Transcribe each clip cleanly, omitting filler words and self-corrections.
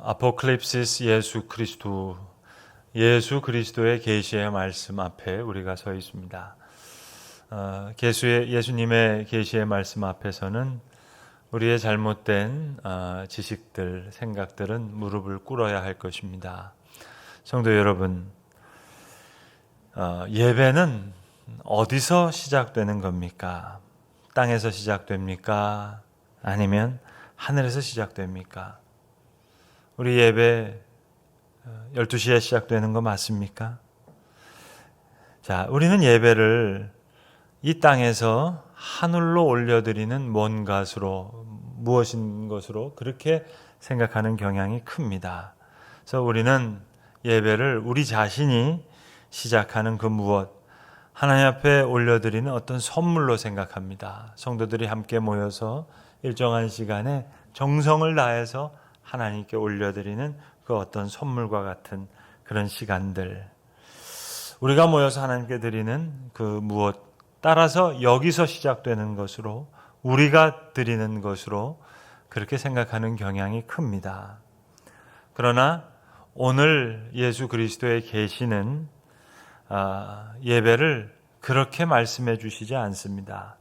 아포칼립시스 예수 그리스도의 계시의 말씀 앞에 우리가 서 있습니다. 예수님의 계시의 말씀 앞에서는 우리의 잘못된 지식들, 생각들은 무릎을 꿇어야 할 것입니다. 성도 여러분, 예배는 어디서 시작되는 겁니까? 땅에서 시작됩니까? 아니면 하늘에서 시작됩니까? 우리 예배 12시에 시작되는 거 맞습니까? 자, 우리는 예배를 이 땅에서 하늘로 올려드리는 무엇인 것으로 그렇게 생각하는 경향이 큽니다. 그래서 우리는 예배를 우리 자신이 시작하는 그 무엇, 하나님 앞에 올려드리는 어떤 선물로 생각합니다. 성도들이 함께 모여서 일정한 시간에 정성을 다해서 하나님께 올려드리는 그 어떤 선물과 같은 그런 시간들, 우리가 모여서 하나님께 드리는 그 무엇, 따라서 여기서 시작되는 것으로, 우리가 드리는 것으로 그렇게 생각하는 경향이 큽니다. 그러나 오늘 예수 그리스도의 계시는 예배를 그렇게 말씀해 주시지 않습니다.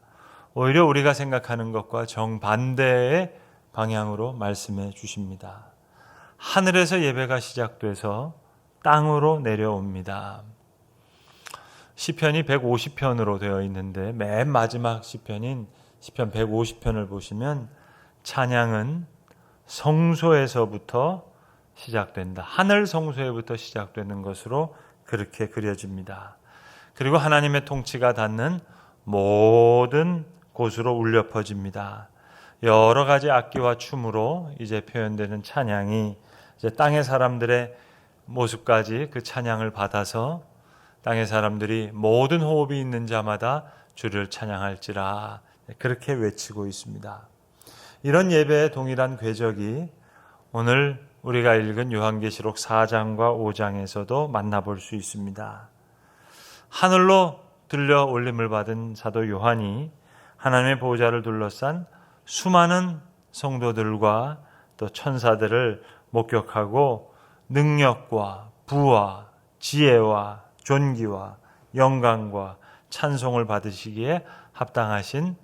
오히려 우리가 생각하는 것과 정반대의 방향으로 말씀해 주십니다. 하늘에서 예배가 시작돼서 땅으로 내려옵니다. 시편이 150편으로 되어 있는데 맨 마지막 시편인 시편 150편을 보시면 찬양은 성소에서부터 시작된다. 하늘 성소에부터 시작되는 것으로 그렇게 그려집니다. 그리고 하나님의 통치가 닿는 모든 곳으로 울려 퍼집니다. 여러 가지 악기와 춤으로 이제 표현되는 찬양이 이제 땅의 사람들의 모습까지 그 찬양을 받아서 땅의 사람들이 모든 호흡이 있는 자마다 주를 찬양할지라 그렇게 외치고 있습니다. 이런 예배의 동일한 궤적이 오늘 우리가 읽은 요한계시록 4장과 5장에서도 만나볼 수 있습니다. 하늘로 들려 올림을 받은 사도 요한이 하나님의 보좌를 둘러싼 수많은 성도들과 또 천사들을 목격하고 능력과 부와 지혜와 존귀와 영광과 찬송을 받으시기에 합당하신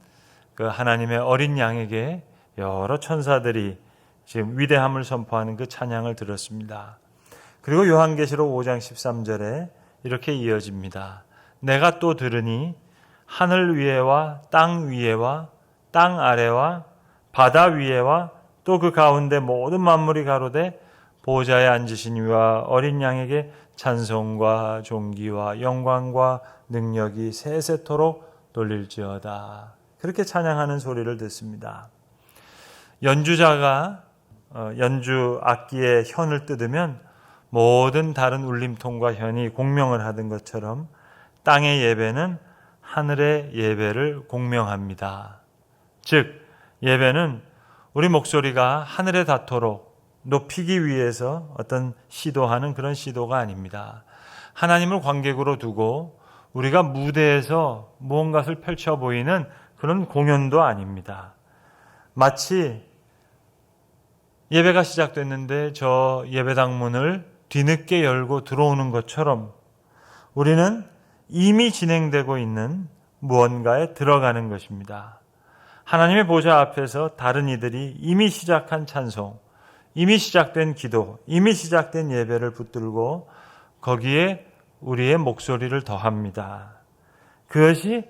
그 하나님의 어린 양에게 여러 천사들이 지금 위대함을 선포하는 그 찬양을 들었습니다. 그리고 요한계시록 5장 13절에 이렇게 이어집니다. 내가 또 들으니 하늘 위에와 땅 위에와 땅 아래와 바다 위에와 또 그 가운데 모든 만물이 가로되 보좌에 앉으신 이와 어린 양에게 찬송과 존귀와 영광과 능력이 세세토록 돌릴지어다. 그렇게 찬양하는 소리를 듣습니다. 연주자가 연주 악기의 현을 뜯으면 모든 다른 울림통과 현이 공명을 하던 것처럼 땅의 예배는 하늘의 예배를 공명합니다. 즉 예배는 우리 목소리가 하늘에 닿도록 높이기 위해서 어떤 시도하는 그런 시도가 아닙니다. 하나님을 관객으로 두고 우리가 무대에서 무언가를 펼쳐 보이는 그런 공연도 아닙니다. 마치 예배가 시작됐는데 저 예배당 문을 뒤늦게 열고 들어오는 것처럼 우리는 이미 진행되고 있는 무언가에 들어가는 것입니다. 하나님의 보좌 앞에서 다른 이들이 이미 시작한 찬송, 이미 시작된 기도, 이미 시작된 예배를 붙들고 거기에 우리의 목소리를 더합니다. 그것이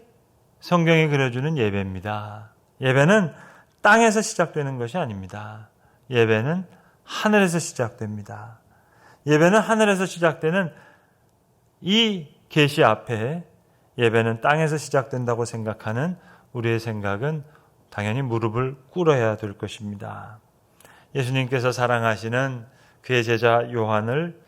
성경이 그려주는 예배입니다. 예배는 땅에서 시작되는 것이 아닙니다. 예배는 하늘에서 시작됩니다. 예배는 하늘에서 시작되는 이 계시 앞에 예배는 땅에서 시작된다고 생각하는 우리의 생각은 당연히 무릎을 꿇어야 될 것입니다. 예수님께서 사랑하시는 그의 제자 요한을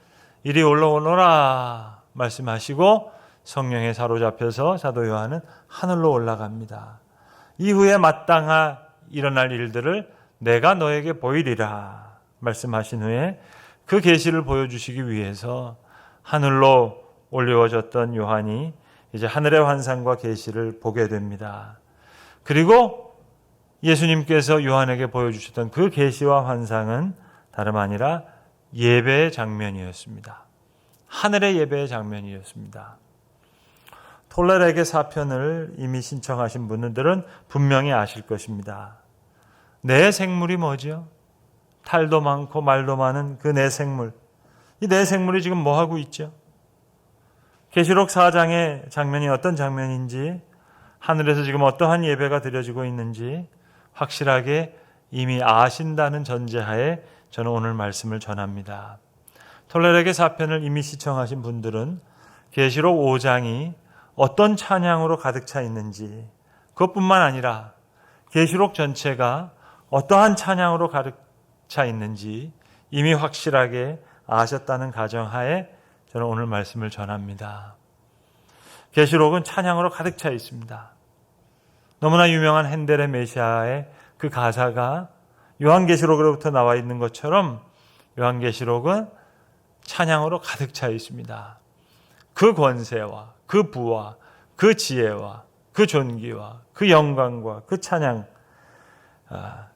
이리 올라오너라 말씀하시고 성령에 사로잡혀서 사도 요한은 하늘로 올라갑니다. 이후에 마땅하 일어날 일들을 내가 너에게 보이리라 말씀하신 후에 그 계시를 보여주시기 위해서 하늘로 올려졌던 요한이 이제 하늘의 환상과 계시를 보게 됩니다. 그리고 예수님께서 요한에게 보여주셨던 그 계시와 환상은 다름 아니라 예배의 장면이었습니다. 하늘의 예배의 장면이었습니다. 톨레렉의 사편을 이미 신청하신 분들은 분명히 아실 것입니다. 내 생물이 뭐죠? 탈도 많고 말도 많은 그 내 생물. 이 내 생물이 지금 뭐 하고 있죠? 계시록 4장의 장면이 어떤 장면인지, 하늘에서 지금 어떠한 예배가 드려지고 있는지 확실하게 이미 아신다는 전제하에 저는 오늘 말씀을 전합니다. 톨레렉의 사편을 이미 시청하신 분들은 계시록 5장이 어떤 찬양으로 가득 차 있는지, 그것뿐만 아니라 계시록 전체가 어떠한 찬양으로 가득 차 있는지 이미 확실하게 아셨다는 가정하에 저는 오늘 말씀을 전합니다. 계시록은 찬양으로 가득 차 있습니다. 너무나 유명한 핸델의 메시아의 그 가사가 요한계시록으로부터 나와 있는 것처럼 요한계시록은 찬양으로 가득 차 있습니다. 그 권세와 그 부와 그 지혜와 그 존귀와 그 영광과 그 찬양,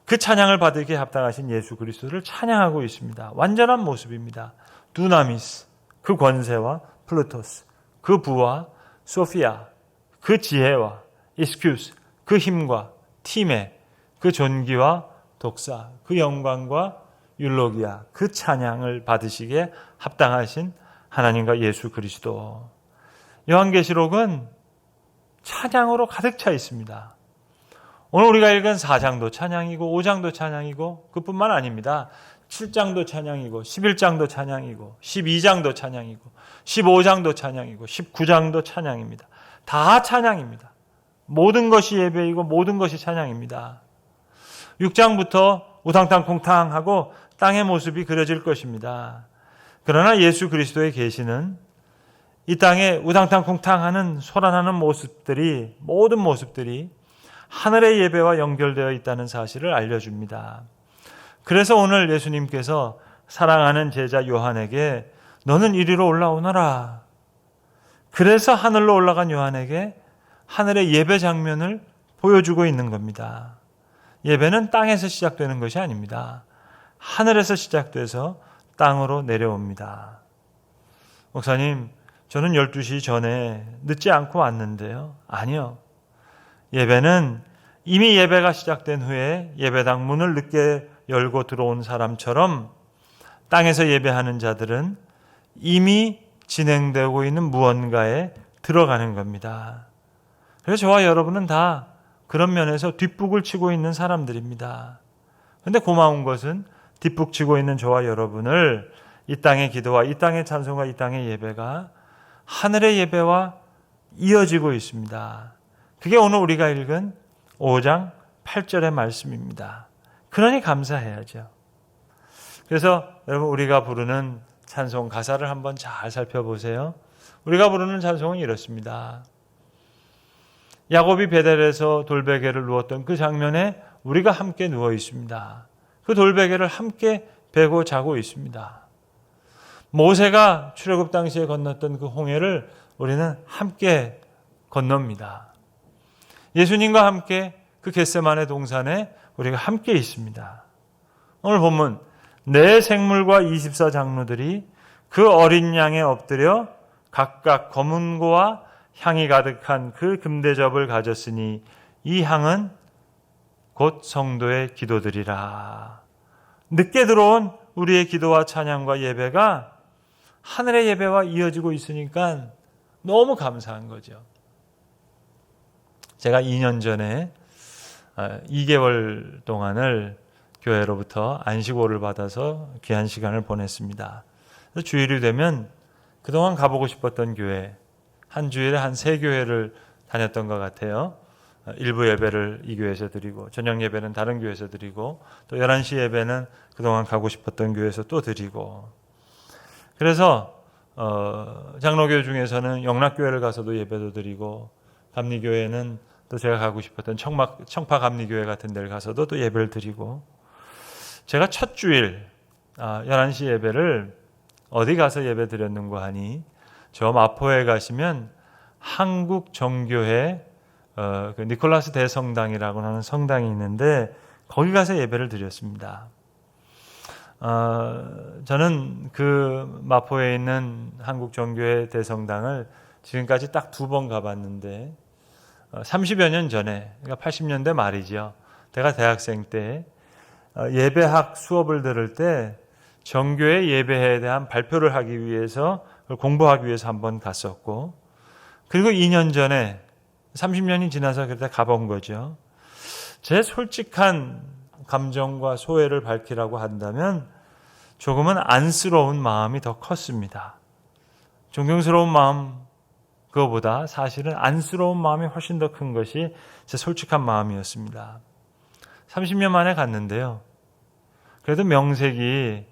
그 찬양을 받으기에 합당하신 예수 그리스도를 찬양하고 있습니다. 완전한 모습입니다. 두나미스, 그 권세와 플루토스, 그 부와 소피아, 그 지혜와 이스큐스, 그 힘과 티메, 그 존귀와 독사, 그 영광과 율로기아, 그 찬양을 받으시기에 합당하신 하나님과 예수 그리스도. 요한계시록은 찬양으로 가득 차 있습니다. 오늘 우리가 읽은 4장도 찬양이고 5장도 찬양이고 그뿐만 아닙니다. 7장도 찬양이고 11장도 찬양이고 12장도 찬양이고 15장도 찬양이고 19장도 찬양입니다. 다 찬양입니다. 모든 것이 예배이고 모든 것이 찬양입니다. 6장부터 우당탕콩탕하고 땅의 모습이 그려질 것입니다. 그러나 예수 그리스도의 계시는 이 땅에 우당탕콩탕하는 소란하는 모습들이, 모든 모습들이 하늘의 예배와 연결되어 있다는 사실을 알려줍니다. 그래서 오늘 예수님께서 사랑하는 제자 요한에게 너는 이리로 올라오너라. 그래서 하늘로 올라간 요한에게 하늘의 예배 장면을 보여주고 있는 겁니다. 예배는 땅에서 시작되는 것이 아닙니다. 하늘에서 시작돼서 땅으로 내려옵니다. 목사님, 저는 12시 전에 늦지 않고 왔는데요. 아니요. 예배는 이미 예배가 시작된 후에 예배당 문을 늦게 열고 들어온 사람처럼 땅에서 예배하는 자들은 이미 진행되고 있는 무언가에 들어가는 겁니다. 그래서 저와 여러분은 다 그런 면에서 뒷북을 치고 있는 사람들입니다. 그런데 고마운 것은 뒷북 치고 있는 저와 여러분을 이 땅의 기도와 이 땅의 찬송과 이 땅의 예배가 하늘의 예배와 이어지고 있습니다. 그게 오늘 우리가 읽은 5장 8절의 말씀입니다. 그러니 감사해야죠. 그래서 여러분, 우리가 부르는 찬송 가사를 한번 잘 살펴보세요. 우리가 부르는 찬송은 이렇습니다. 야곱이 베델에서 돌베개를 누웠던 그 장면에 우리가 함께 누워 있습니다. 그 돌베개를 함께 베고 자고 있습니다. 모세가 출애굽 당시에 건넜던 그 홍해를 우리는 함께 건넙니다. 예수님과 함께 그 겟세마네 동산에 우리가 함께 있습니다. 오늘 본문 네 생물과 24장로들이 그 어린 양에 엎드려 각각 검은고와 향이 가득한 그 금대접을 가졌으니 이 향은 곧 성도의 기도들이라. 늦게 들어온 우리의 기도와 찬양과 예배가 하늘의 예배와 이어지고 있으니까 너무 감사한 거죠. 제가 2년 전에 2개월 동안을 교회로부터 안식오를 받아서 귀한 시간을 보냈습니다. 그래서 주일이 되면 그동안 가보고 싶었던 교회, 한 주일에 한 3교회를 다녔던 것 같아요. 일부 예배를 이 교회에서 드리고, 저녁 예배는 다른 교회에서 드리고, 또 11시 예배는 그동안 가고 싶었던 교회에서 또 드리고. 그래서 장로교회 중에서는 영락교회를 가서도 예배도 드리고, 감리교회는 또 제가 가고 싶었던 청파 감리교회 같은 데를 가서도 또 예배를 드리고, 제가 첫 주일 11시 예배를 어디 가서 예배 드렸는가 하니, 저 마포에 가시면 한국 정교회 그 니콜라스 대성당이라고 하는 성당이 있는데 거기 가서 예배를 드렸습니다. 저는 그 마포에 있는 한국정교회 대성당을 지금까지 딱 2번 가봤는데 30여 년 전에, 그러니까 80년대 말이죠. 제가 대학생 때 예배학 수업을 들을 때 정교회 예배에 대한 발표를 하기 위해서, 그걸 공부하기 위해서 한번 갔었고, 그리고 2년 전에 30년이 지나서 그때 가본 거죠. 제 솔직한 감정과 소회를 밝히라고 한다면 조금은 안쓰러운 마음이 더 컸습니다. 존경스러운 마음, 그거보다 사실은 안쓰러운 마음이 훨씬 더 큰 것이 제 솔직한 마음이었습니다. 30년 만에 갔는데요. 그래도 명색이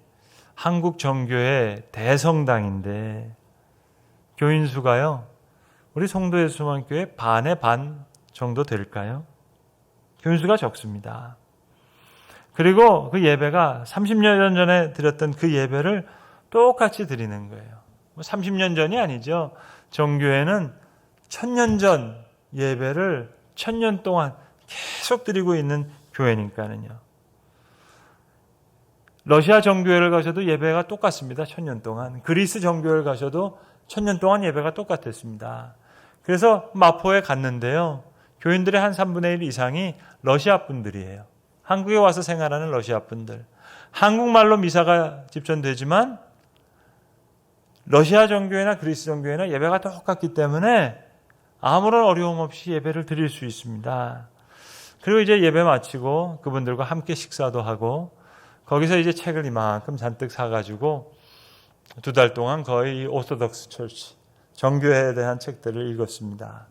한국 정교회 대성당인데 교인 수가요, 우리 송도예수만교회 반의 반 정도 될까요? 교인 수가 적습니다. 그리고 그 예배가 30년 전에 드렸던 그 예배를 똑같이 드리는 거예요. 30년 전이 아니죠. 정교회는 1000년 전 예배를 1000년 동안 계속 드리고 있는 교회니까는요. 러시아 정교회를 가셔도 예배가 똑같습니다. 1000년 동안. 그리스 정교회를 가셔도 1000년 동안 예배가 똑같았습니다. 그래서 마포에 갔는데요. 교인들의 한 3분의 1 이상이 러시아 분들이에요. 한국에 와서 생활하는 러시아 분들. 한국말로 미사가 집전되지만 러시아 정교회나 그리스 정교회나 예배가 똑같기 때문에 아무런 어려움 없이 예배를 드릴 수 있습니다. 그리고 이제 예배 마치고 그분들과 함께 식사도 하고 거기서 이제 책을 이만큼 잔뜩 사가지고 2달 동안 거의 오소독스 철치, 정교회에 대한 책들을 읽었습니다.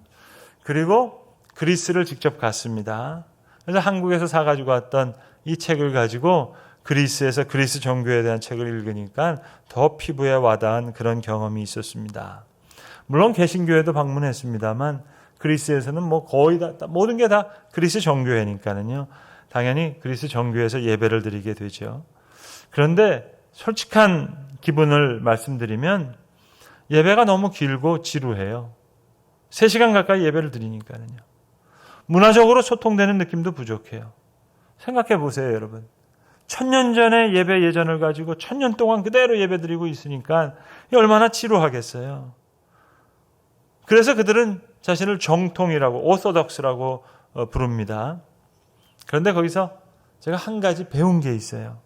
그리고 그리스를 직접 갔습니다. 그래서 한국에서 사가지고 왔던 이 책을 가지고 그리스에서 그리스 정교회에 대한 책을 읽으니까 더 피부에 와닿은 그런 경험이 있었습니다. 물론 개신교회도 방문했습니다만 그리스에서는 뭐 거의 다 모든 게 다 그리스 정교회니까는요. 당연히 그리스 정교회에서 예배를 드리게 되죠. 그런데 솔직한 기분을 말씀드리면 예배가 너무 길고 지루해요. 3시간 가까이 예배를 드리니까는요. 문화적으로 소통되는 느낌도 부족해요. 생각해 보세요, 여러분. 1000년 전의 예배 예전을 가지고 1000년 동안 그대로 예배 드리고 있으니까 얼마나 지루하겠어요. 그래서 그들은 자신을 정통이라고, 오소독스라고 부릅니다. 그런데 거기서 제가 한 가지 배운 게 있어요.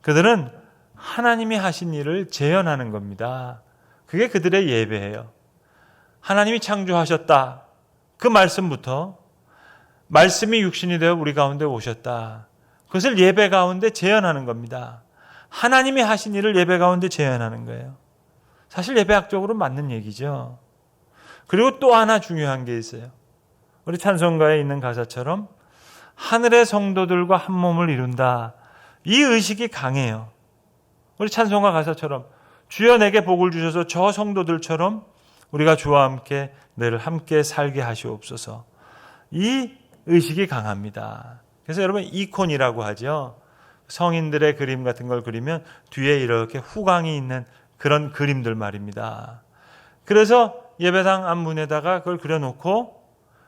그들은 하나님이 하신 일을 재현하는 겁니다. 그게 그들의 예배예요. 하나님이 창조하셨다. 그 말씀부터 말씀이 육신이 되어 우리 가운데 오셨다. 그것을 예배 가운데 재현하는 겁니다. 하나님이 하신 일을 예배 가운데 재현하는 거예요. 사실 예배학적으로 맞는 얘기죠. 그리고 또 하나 중요한 게 있어요. 우리 찬송가에 있는 가사처럼 하늘의 성도들과 한 몸을 이룬다. 이 의식이 강해요. 우리 찬송가 가사처럼 주여 내게 복을 주셔서 저 성도들처럼 우리가 주와 함께 늘 함께 살게 하시옵소서. 이 의식이 강합니다. 그래서 여러분 이콘이라고 하죠. 성인들의 그림 같은 걸 그리면 뒤에 이렇게 후광이 있는 그런 그림들 말입니다. 그래서 예배당 앞문에다가 그걸 그려놓고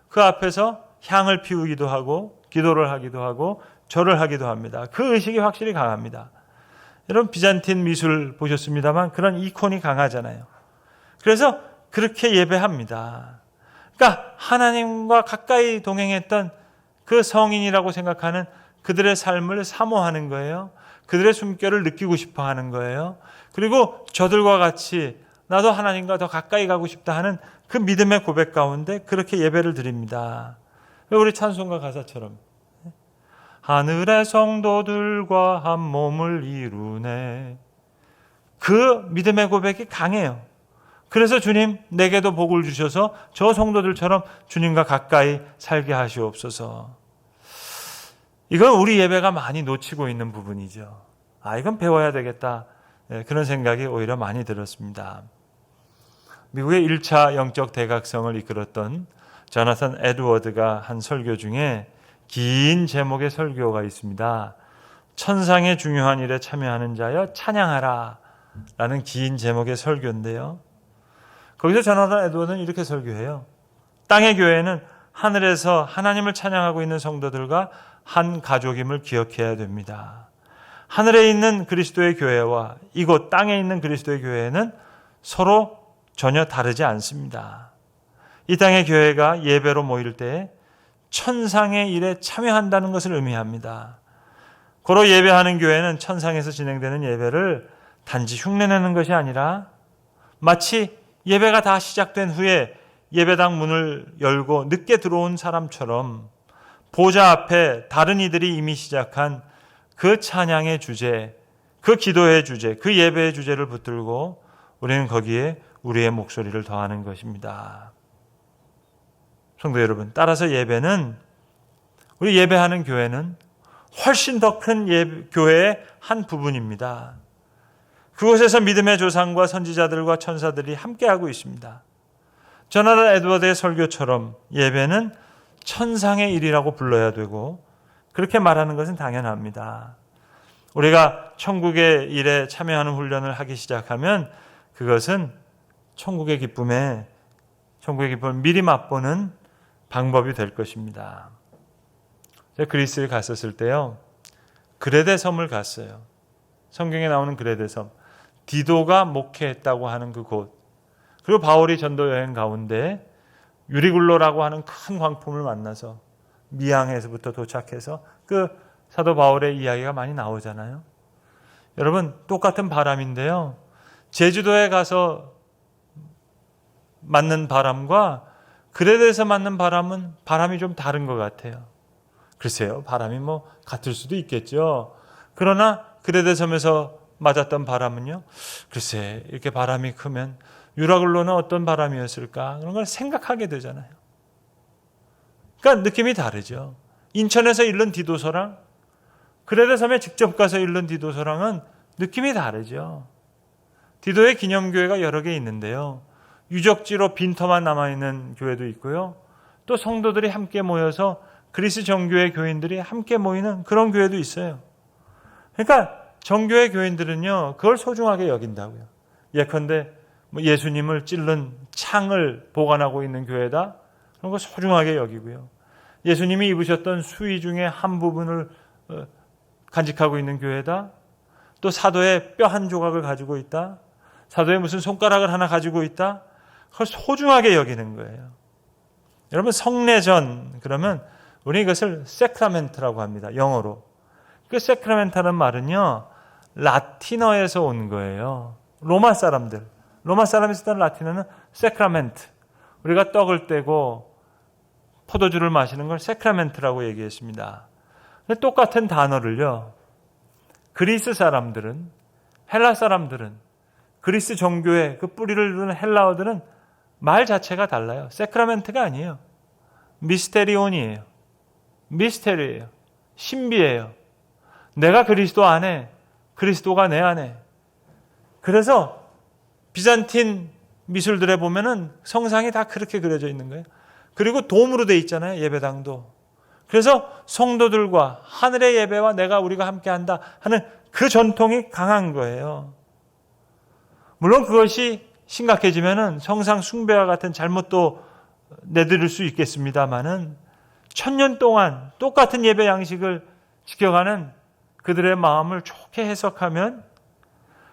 그 앞에서 향을 피우기도 하고 기도를 하기도 하고 절을 하기도 합니다. 그 의식이 확실히 강합니다. 여러분 비잔틴 미술 보셨습니다만 그런 이콘이 강하잖아요. 그래서 그렇게 예배합니다. 그러니까 하나님과 가까이 동행했던 그 성인이라고 생각하는 그들의 삶을 사모하는 거예요. 그들의 숨결을 느끼고 싶어 하는 거예요. 그리고 저들과 같이 나도 하나님과 더 가까이 가고 싶다 하는 그 믿음의 고백 가운데 그렇게 예배를 드립니다. 우리 찬송가 가사처럼 하늘의 성도들과 한 몸을 이루네. 그 믿음의 고백이 강해요. 그래서 주님 내게도 복을 주셔서 저 성도들처럼 주님과 가까이 살게 하시옵소서. 이건 우리 예배가 많이 놓치고 있는 부분이죠. 이건 배워야 되겠다. 그런 생각이 오히려 많이 들었습니다. 미국의 1차 영적 대각성을 이끌었던 조나산 에드워드가 한 설교 중에 긴 제목의 설교가 있습니다. 천상의 중요한 일에 참여하는 자여 찬양하라 라는 긴 제목의 설교인데요. 거기서 조나산 에드워드는 이렇게 설교해요. 땅의 교회는 하늘에서 하나님을 찬양하고 있는 성도들과 한 가족임을 기억해야 됩니다. 하늘에 있는 그리스도의 교회와 이곳 땅에 있는 그리스도의 교회는 서로 전혀 다르지 않습니다. 이 땅의 교회가 예배로 모일 때 천상의 일에 참여한다는 것을 의미합니다. 고로 예배하는 교회는 천상에서 진행되는 예배를 단지 흉내내는 것이 아니라 마치 예배가 다 시작된 후에 예배당 문을 열고 늦게 들어온 사람처럼 보좌 앞에 다른 이들이 이미 시작한 그 찬양의 주제, 그 기도의 주제, 그 예배의 주제를 붙들고 우리는 거기에 우리의 목소리를 더하는 것입니다. 성도 여러분, 따라서 예배는, 우리 예배하는 교회는 훨씬 더 큰 교회의 한 부분입니다. 그곳에서 믿음의 조상과 선지자들과 천사들이 함께하고 있습니다. 저나라 에드워드의 설교처럼 예배는 천상의 일이라고 불러야 되고 그렇게 말하는 것은 당연합니다. 우리가 천국의 일에 참여하는 훈련을 하기 시작하면 그것은 천국의 기쁨을 미리 맛보는 방법이 될 것입니다. 제가 그리스에 갔었을 때요, 그레데 섬을 갔어요. 성경에 나오는 그레데 섬, 디도가 목회했다고 하는 그곳, 그리고 바울이 전도 여행 가운데 유리굴로라고 하는 큰 광풍을 만나서 미양에서부터 도착해서 그 사도 바울의 이야기가 많이 나오잖아요. 여러분, 똑같은 바람인데요, 제주도에 가서 맞는 바람과 그레데에서 맞는 바람은 바람이 좀 다른 것 같아요. 글쎄요, 바람이 같을 수도 있겠죠. 그러나 그레데 섬에서 맞았던 바람은요, 글쎄, 이렇게 바람이 크면 유라굴로는 어떤 바람이었을까? 그런 걸 생각하게 되잖아요. 그러니까 느낌이 다르죠. 인천에서 읽는 디도서랑 그레데 섬에 직접 가서 읽는 디도서랑은 느낌이 다르죠. 디도의 기념교회가 여러 개 있는데요, 유적지로 빈터만 남아있는 교회도 있고요, 또 성도들이 함께 모여서 그리스 정교회 교인들이 함께 모이는 그런 교회도 있어요. 그러니까 정교회 교인들은요, 그걸 소중하게 여긴다고요. 예컨대 예수님을 찔른 창을 보관하고 있는 교회다, 그런 거 소중하게 여기고요. 예수님이 입으셨던 수의 중에 한 부분을 간직하고 있는 교회다, 또 사도의 뼈 한 조각을 가지고 있다, 사도의 무슨 손가락을 하나 가지고 있다, 그걸 소중하게 여기는 거예요. 여러분, 성례전 그러면 우리 이것을 세크라멘트라고 합니다. 영어로. 그 세크라멘트라는 말은요, 라틴어에서 온 거예요. 로마 사람이 쓰던 라틴어는 세크라멘트. 우리가 떡을 떼고 포도주를 마시는 걸 세크라멘트라고 얘기했습니다. 근데 똑같은 단어를요, 그리스 사람들은, 헬라 사람들은, 그리스 정교의 그 뿌리를 이루는 헬라어들은 말 자체가 달라요. 세크라멘트가 아니에요. 미스테리온이에요. 미스테리예요. 신비예요. 내가 그리스도 안에, 그리스도가 내 안에. 그래서 비잔틴 미술들에 보면은 성상이 다 그렇게 그려져 있는 거예요. 그리고 돔으로 돼 있잖아요, 예배당도. 그래서 성도들과 하늘의 예배와 우리가 함께 한다 하는 그 전통이 강한 거예요. 물론 그것이 심각해지면은 성상 숭배와 같은 잘못도 내들을 수 있겠습니다만은, 1000년 동안 똑같은 예배 양식을 지켜가는 그들의 마음을 좋게 해석하면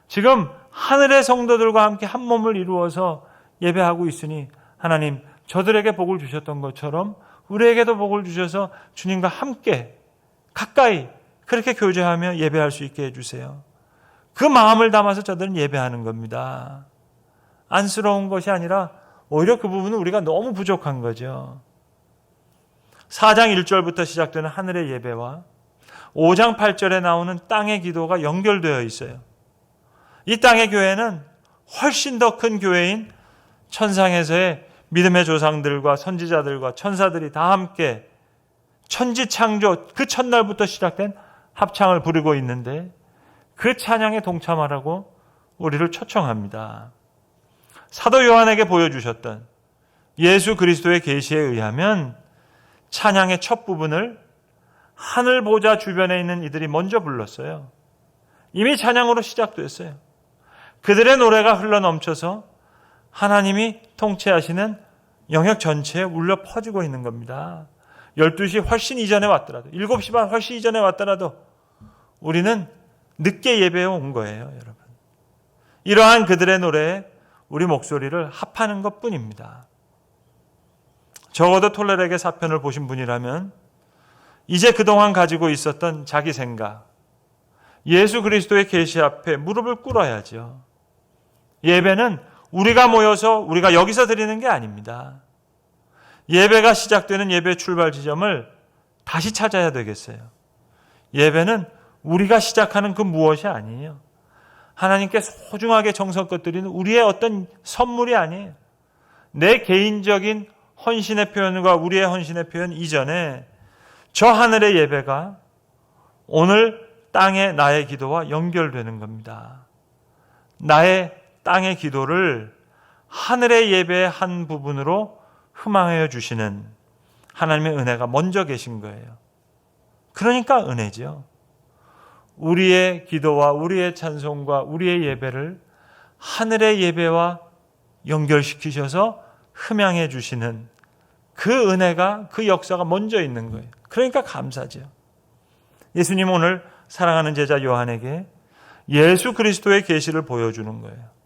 지금 하늘의 성도들과 함께 한 몸을 이루어서 예배하고 있으니 하나님, 저들에게 복을 주셨던 것처럼 우리에게도 복을 주셔서 주님과 함께 가까이 그렇게 교제하며 예배할 수 있게 해주세요. 그 마음을 담아서 저들은 예배하는 겁니다. 안쓰러운 것이 아니라 오히려 그 부분은 우리가 너무 부족한 거죠. 4장 1절부터 시작되는 하늘의 예배와 5장 8절에 나오는 땅의 기도가 연결되어 있어요. 이 땅의 교회는 훨씬 더 큰 교회인 천상에서의 믿음의 조상들과 선지자들과 천사들이 다 함께 천지창조 그 첫날부터 시작된 합창을 부르고 있는데, 그 찬양에 동참하라고 우리를 초청합니다. 사도 요한에게 보여주셨던 예수 그리스도의 계시에 의하면 찬양의 첫 부분을 하늘 보좌 주변에 있는 이들이 먼저 불렀어요. 이미 찬양으로 시작됐어요. 그들의 노래가 흘러넘쳐서 하나님이 통치하시는 영역 전체에 울려 퍼지고 있는 겁니다. 12시 훨씬 이전에 왔더라도, 7시 반 훨씬 이전에 왔더라도 우리는 늦게 예배에 온 거예요, 여러분. 이러한 그들의 노래에 우리 목소리를 합하는 것뿐입니다. 적어도 톨레락의 사편을 보신 분이라면 이제 그동안 가지고 있었던 자기 생각, 예수 그리스도의 계시 앞에 무릎을 꿇어야죠. 예배는 우리가 모여서 우리가 여기서 드리는 게 아닙니다. 예배가 시작되는 예배 출발 지점을 다시 찾아야 되겠어요. 예배는 우리가 시작하는 그 무엇이 아니에요. 하나님께 소중하게 정성껏 드리는 우리의 어떤 선물이 아니에요. 내 개인적인 헌신의 표현과 우리의 헌신의 표현 이전에 저 하늘의 예배가 오늘 땅의 나의 기도와 연결되는 겁니다. 나의 땅의 기도를 하늘의 예배의 한 부분으로 흠망하여 주시는 하나님의 은혜가 먼저 계신 거예요. 그러니까 은혜죠. 우리의 기도와 우리의 찬송과 우리의 예배를 하늘의 예배와 연결시키셔서 흠양해 주시는 그 은혜가, 그 역사가 먼저 있는 거예요. 그러니까 감사죠. 예수님 오늘 사랑하는 제자 요한에게 예수 그리스도의 계시를 보여주는 거예요.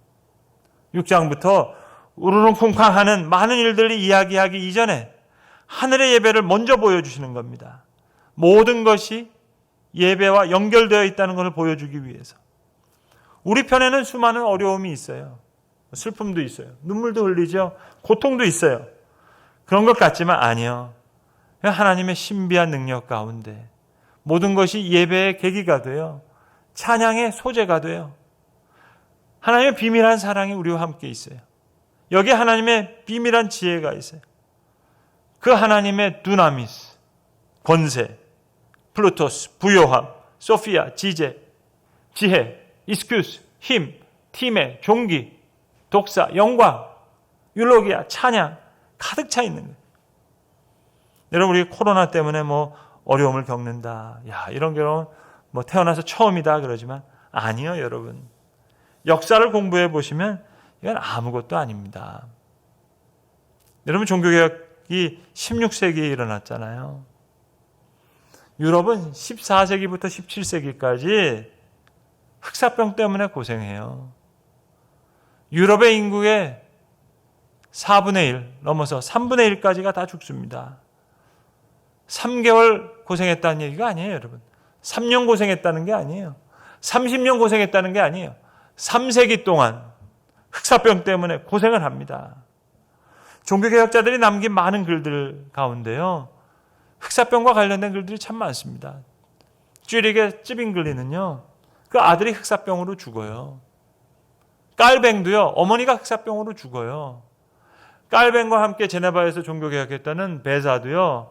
6장부터 우르릉쿵쾅 하는 많은 일들이 이야기하기 이전에 하늘의 예배를 먼저 보여주시는 겁니다. 모든 것이 예배와 연결되어 있다는 것을 보여주기 위해서. 우리 편에는 수많은 어려움이 있어요. 슬픔도 있어요. 눈물도 흘리죠. 고통도 있어요. 그런 것 같지만 아니요. 하나님의 신비한 능력 가운데 모든 것이 예배의 계기가 돼요. 찬양의 소재가 돼요. 하나님의 비밀한 사랑이 우리와 함께 있어요. 여기 하나님의 비밀한 지혜가 있어요. 그 하나님의 두나미스, 권세, 플루토스, 부요함, 소피아, 지혜, 이스큐스, 힘, 팀의 종기, 독사, 영광, 율로기아, 찬양 가득 차 있는 거예요. 여러분 우리 코로나 때문에 어려움을 겪는다. 이런 경우 태어나서 처음이다 그러지만 아니요, 여러분. 역사를 공부해 보시면 이건 아무것도 아닙니다. 여러분 종교개혁이 16세기에 일어났잖아요. 유럽은 14세기부터 17세기까지 흑사병 때문에 고생해요. 유럽의 인구의 4분의 1 넘어서 3분의 1까지가 다 죽습니다. 3개월 고생했다는 얘기가 아니에요, 여러분. 3년 고생했다는 게 아니에요. 30년 고생했다는 게 아니에요. 3세기 동안 흑사병 때문에 고생을 합니다. 종교개혁자들이 남긴 많은 글들 가운데요, 흑사병과 관련된 글들이 참 많습니다. 쥐릭의 찌빙글리는요, 그 아들이 흑사병으로 죽어요. 깔뱅도요, 어머니가 흑사병으로 죽어요. 깔뱅과 함께 제네바에서 종교개혁했다는 베자도요,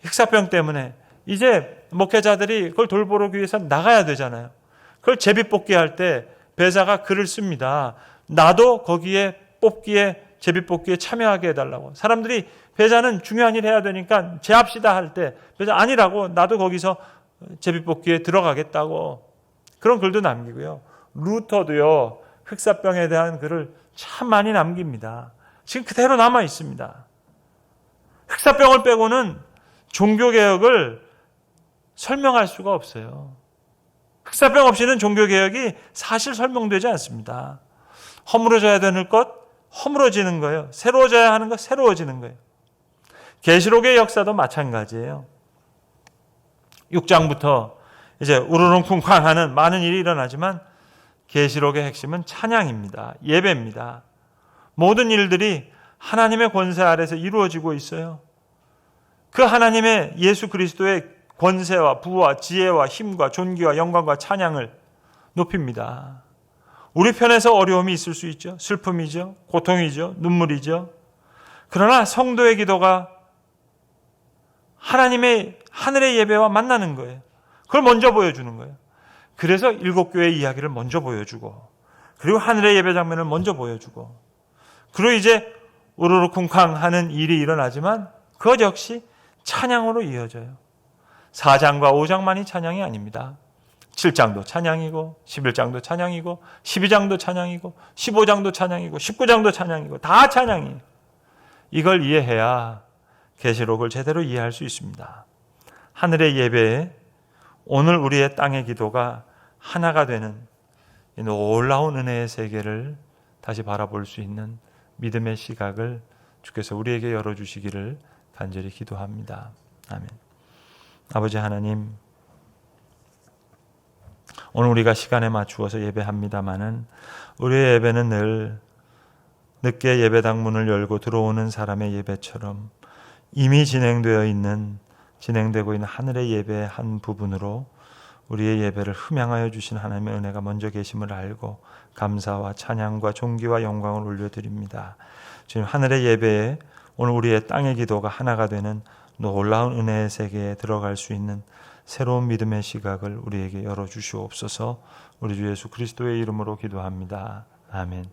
흑사병 때문에 이제 목회자들이 그걸 돌보기 위해서 나가야 되잖아요. 그걸 제비뽑기할 때 베자가 글을 씁니다. 나도 거기에 제비뽑기에 참여하게 해달라고. 사람들이 베자는 중요한 일 해야 되니까 제합시다 할 때 베자 아니라고, 나도 거기서 제비뽑기에 들어가겠다고. 그런 글도 남기고요. 루터도요, 흑사병에 대한 글을 참 많이 남깁니다. 지금 그대로 남아 있습니다. 흑사병을 빼고는 종교개혁을 설명할 수가 없어요. 흑사병 없이는 종교개혁이 사실 설명되지 않습니다. 허물어져야 되는 것, 허물어지는 거예요. 새로워져야 하는 것, 새로워지는 거예요. 계시록의 역사도 마찬가지예요. 6장부터 이제 우르릉쿵쾅 하는 많은 일이 일어나지만 계시록의 핵심은 찬양입니다. 예배입니다. 모든 일들이 하나님의 권세 아래서 이루어지고 있어요. 그 하나님의 예수 그리스도의 권세와 부와 지혜와 힘과 존귀와 영광과 찬양을 높입니다. 우리 편에서 어려움이 있을 수 있죠. 슬픔이죠. 고통이죠. 눈물이죠. 그러나 성도의 기도가 하늘의 예배와 만나는 거예요. 그걸 먼저 보여주는 거예요. 그래서 7교회의 이야기를 먼저 보여주고, 그리고 하늘의 예배 장면을 먼저 보여주고, 그리고 이제 우르르쿵쾅 하는 일이 일어나지만 그것 역시 찬양으로 이어져요. 4장과 5장만이 찬양이 아닙니다. 7장도 찬양이고 11장도 찬양이고 12장도 찬양이고 15장도 찬양이고 19장도 찬양이고 다 찬양이에요. 이걸 이해해야 계시록을 제대로 이해할 수 있습니다. 하늘의 예배에 오늘 우리의 땅의 기도가 하나가 되는 이 놀라운 은혜의 세계를 다시 바라볼 수 있는 믿음의 시각을 주께서 우리에게 열어주시기를 간절히 기도합니다. 아멘. 아버지 하나님, 오늘 우리가 시간에 맞추어서 예배합니다마는 우리의 예배는 늘 늦게 예배당 문을 열고 들어오는 사람의 예배처럼 이미 진행되고 있는 하늘의 예배의 한 부분으로 우리의 예배를 흠양하여 주신 하나님의 은혜가 먼저 계심을 알고 감사와 찬양과 존귀와 영광을 올려드립니다. 주님, 하늘의 예배에 오늘 우리의 땅의 기도가 하나가 되는 놀라운 은혜의 세계에 들어갈 수 있는 새로운 믿음의 시각을 우리에게 열어주시옵소서. 우리 주 예수 그리스도의 이름으로 기도합니다. 아멘.